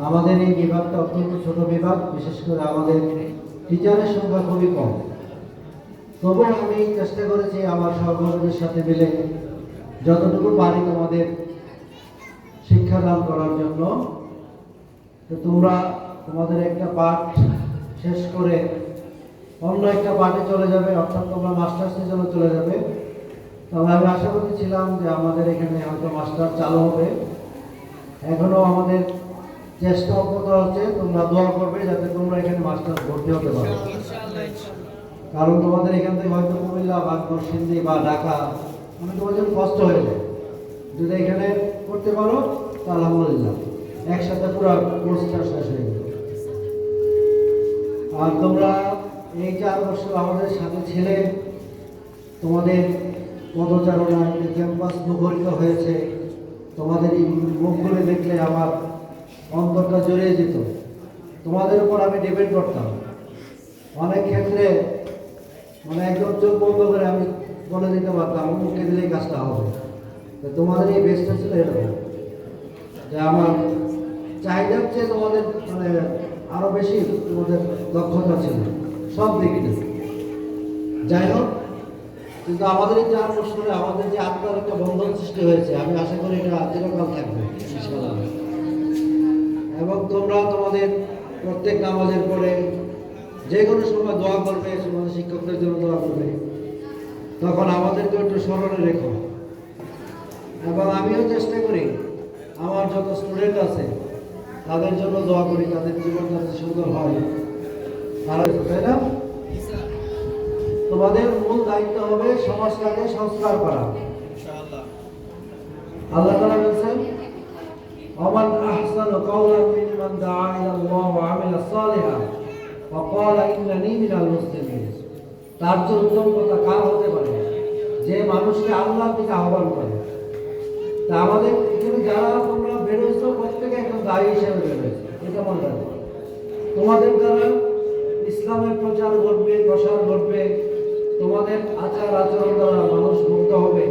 আমাদের এই বিভাগটা অত্যন্ত ছোট বিভাগ, বিশেষ করে আমাদের টিচারের সংখ্যা খুবই কম। তবুও আমি চেষ্টা করেছি আমার সহকর্মীদের সাথে মিলে যতটুকু পারি তোমাদের শিক্ষাদান করার জন্য। তো তোমরা তোমাদের একটা পাঠ শেষ করে অন্য একটা পাঠে চলে যাবে, অর্থাৎ তোমরা মাস্টার্সের জন্য চলে যাবে। তবে আমি আশা করতেছিলাম যে আমাদের এখানে হয়তো মাস্টার চালু হবে। এখনো আমাদের চেষ্টা অব্যাহত আছে। তোমরা দোয়া করবে যাতে তোমরা এখানে মাস্টার ভর্তি হতে পারো, কারণ তোমাদের এখান থেকে হয়তো কুমিল্লা বা নরসিংদী বা ঢাকা তোমার জন্য কষ্ট হয়ে যায়। যদি এখানে করতে পারো তা আলহামদুলিল্লাহ, একসাথে পুরো কোর্সটা শেষ হয়ে গেল। আর তোমরা এই 4 বছর আমাদের সাথে ছেলে, তোমাদের পদচারণায় ক্যাম্পাস মুখরিত হয়েছে। তোমাদের এই মুখগুলো দেখলে আমার অন্তরটা জড়িয়ে যেত। তোমাদের উপর আমি ডিপেন্ড করতাম অনেক ক্ষেত্রে, মানে একদম চোখ বন্ধ করে আমি বলে দিতে পারতাম মুখে দিলেই কাজটা হবে। তো তোমাদের এই বেস্টটা ছিল এরকম যে আমার চাহিদার চেয়ে তোমাদের মানে আরো বেশি তোমাদের দক্ষতা ছিল সব দিক দিয়ে। যাই হোক, কিন্তু আমাদের এই 4 বছরে আমাদের যে আত্মার একটা বন্ধন সৃষ্টি হয়েছে, আমি আশা করি এটা চিরকাল থাকবে ইনশাআল্লাহ। এবং তোমরা তোমাদের প্রত্যেক নামাজের পরে যে কোনো সময় দোয়া করবে, তোমাদের শিক্ষকদের জন্য দোয়া করবে, তখন আমাদেরকে একটু স্মরণে রেখো। এবং আমিও চেষ্টা করি আমার যত স্টুডেন্ট আছে তাদের জন্য দোয়া করি, তাদের জীবন যাতে সুন্দর হয়। তারা, তাই না? তোমাদের মূল দায়িত্ব হবে সমাজটাকে সংস্কার করা। আল্লাহ তাআলা বলেছেন, ওমান আহসানু কাওলান মিম্মান দাআ ইলাল্লাহি ওয়া আমিলা সালিহান ওয়া ক্বালা ইন্নানী মিনাল মুসলিমিন। তার চেয়ে উত্তম কথা কার হতে পারে যে মানুষকে আল্লাহর দিকে আহ্বান করে। তা আমাদের এখানে যারা তোমরা বেরোছো প্রত্যেকে একজন দায়ী হিসেবে বেরোয়েছে, এটা মনে রাখবে। তোমাদের দ্বারা ইসলামের প্রচার ঘটবে, প্রসার ঘটবে। তোমাদের আচার আচরণ দ্বারা মানুষ মুক্ত হবে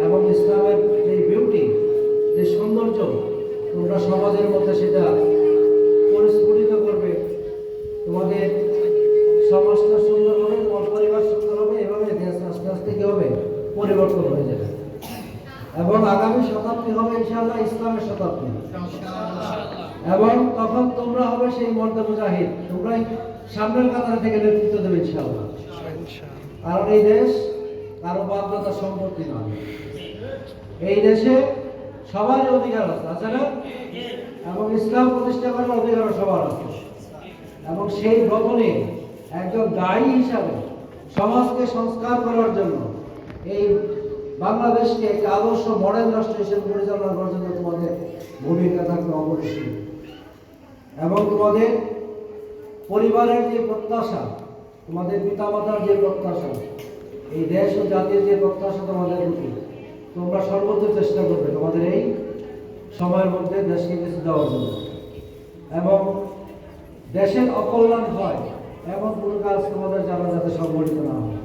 এবং ইসলামের যে বিউটি, যে সৌন্দর্য, তোমরা সমাজের মধ্যে সেটা পরিস্ফুটিত করবে। তোমাদের সমাজটা সুন্দর হবে, তোমার পরিবার সুন্দর হবে। এভাবে দেশ আস্তে আস্তে কি হবে, পরিবর্তন হয়ে যাবে। এবং আগামী শতাব্দী হবে ইনশাআল্লাহ ইসলামের শতাব্দী। এবং তখন তোমরা হবে সেই মর্দে মুজাহিদ, তোমরাই সামনের কাতার থেকে নেতৃত্ব দেবে ইনশাআল্লাহ। কারণ এই দেশ কারো বাধ্যতা সম্পত্তি নয়। এই দেশে সবার অধিকার আছে, আছে না? এবং ইসলাম প্রতিষ্ঠা করার অধিকার সবার আছে। এবং সেই গঠনে একজন দায়ী হিসাবে সমাজকে সংস্কার করার জন্য এই বাংলাদেশকে একটি আদর্শ মডেল রাষ্ট্র হিসেবে পরিচালনা করার জন্য তোমাদের ভূমিকা থাকবে অপরিসীম। এবং তোমাদের পরিবারের যে প্রত্যাশা, তোমাদের পিতামাতার যে প্রত্যাশা, এই দেশ ও জাতির যে প্রত্যাশা তোমাদের প্রতি, তোমরা সর্বোচ্চ চেষ্টা করবে তোমাদের এই সময়ের মধ্যে দেশকে কিছু দেওয়ার জন্য। এবং দেশের অকল্যাণ হয় এমন কোনো কাজ তোমাদের জানা যাতে সংগঠিত না হয়।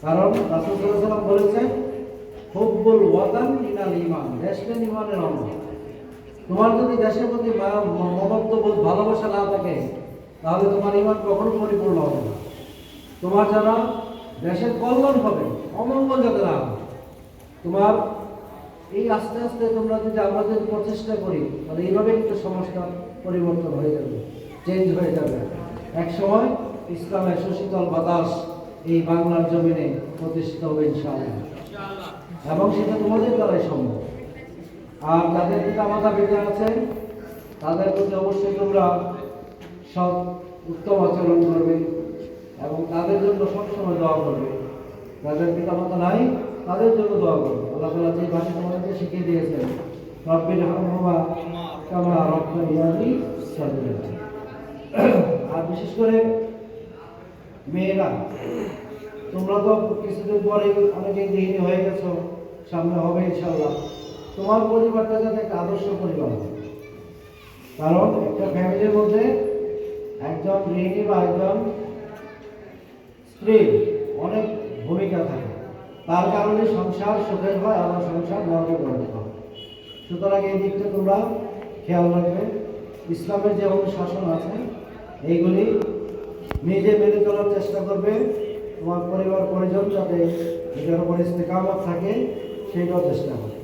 কারণ রাসূল সাল্লাল্লাহু আলাইহি ওয়াসাল্লাম বলেছেন, হুব্বুল ওয়াতান মিনাল ঈমান, দেশকে ঈমানের অঙ্গ। তোমার যদি দেশের প্রতি মমত্ববোধ, ভালোবাসা না থাকে, তাহলে তোমার ঈমান কখনো পরিপূর্ণ হবে না। তোমার যারা দেশের কল্যাণ হবে, অমঙ্গল যাতে না হয়, তোমার এই আস্তে আস্তে তোমরা যদি আমরা যদি প্রচেষ্টা করি, তাহলে এইভাবে কিন্তু সমাজটা পরিবর্তন হয়ে যাবে, চেঞ্জ হয়ে যাবে। এক সময় ইসলামের সুশীতল বাতাস এই বাংলার জমিনে প্রতিষ্ঠিত হবে ইনশাআল্লাহ। এবং সেটা তোমাদের দ্বারাই সম্ভব। আর যাদের পিতা মাতা বেঁচে আছেন তাদের প্রতি অবশ্যই তোমরা সব উত্তম আচরণ করবে এবং তাদের জন্য সবসময় দোয়া করবে। যাদের পিতা মাতা নাই তাদের জন্য দোয়া করবে। আল্লাহ তাআলা যে ভাষা তোমাদেরকে শিখিয়ে দিয়েছেন, রব্বির হামহুমা কামা রাব্বায়ানি সগীরা। আর বিশেষ করে মেয়েরা, তোমরা তো কিছুদিন পরে অনেকেই গৃহিণী হয়ে গেছো, সামনে হবে ইনশাআল্লাহ। তোমার পরিবারটা যাতে একটা আদর্শ পরিবার হয়। কারণ একটা ফ্যামিলির মধ্যে একজন গৃহিণী বা একজন স্ত্রী অনেক ভূমিকা থাকে। তার কারণে সংসার সুখের হয়, আমার সংসার নরকে পরিণত হয়। সুতরাং এই দিকটা তোমরা খেয়াল রাখবে। ইসলামের যে অনুশাসন আছে এইগুলি নিজে মেনে চলার চেষ্টা করবে, তোমার পরিবার পরিজন যাতে এটার উপর ইস্তেকামত থাকে সেইটাও চেষ্টা করবে।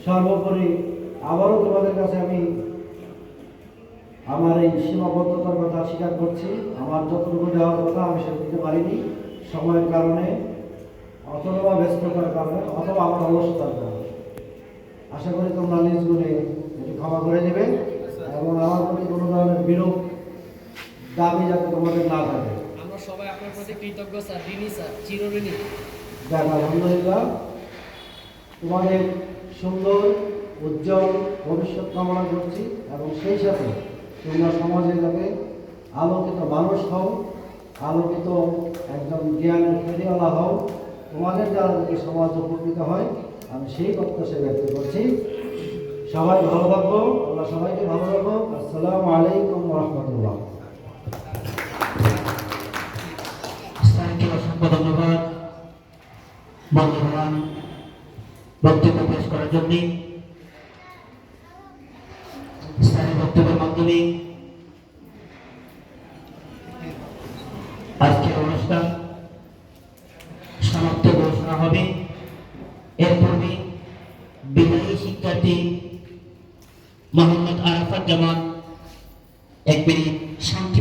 সর্বোপরি আবারও তোমাদের কাছে আমি আমার এই সীমাবদ্ধতার কথা স্বীকার করছি। আমার যতটুকু দেওয়ার কথা আমি সেটা দিতে পারিনি, সময়ের কারণে অথবা ব্যস্ততার কারণে অথবা আমার অলসতার কারণে। আশা করি তোমরা নিজ গুণে একটু ক্ষমা করে দেবে এবং আমার প্রতি কোনো ধরনের বিরূপ দাবি যাতে তোমাদের না থাকে। আমরা সবাই আপনার প্রতি কৃতজ্ঞ স্যার, ঋণী স্যার, চিরঋণী। যাক, আলহামদুলিল্লাহ। তোমাদের সুন্দর উজ্জ্বল ভবিষ্যৎ কামনা করছি এবং সেই সাথে তোমরা সমাজে যাতে আলোকিত মানুষ হও, আলোকিত একজন জ্ঞানের ফেরিওয়ালা হও, তোমাদের দ্বারা যদি সমাজ উপকৃত হয় আমি সেই প্রত্যাশা ব্যক্ত করছি। সবাই ভালো থাকবো, আল্লাহ সবাইকে ভালো রাখো। আসসালামু আলাইকুম রহমতুল্লাহ। স্যারকে অসংখ্য ধন্যবাদ মূল্যবান বক্তব্য পেশ করার জন্য। স্যারের বক্তব্যের মাধ্যমে আজকের অনুষ্ঠান সমাপ্ত ঘোষণা হবে। এর পূর্বে বিদায়ী শিক্ষার্থী মোহাম্মদ আরাফাত জামান এক মিনিট শান্তি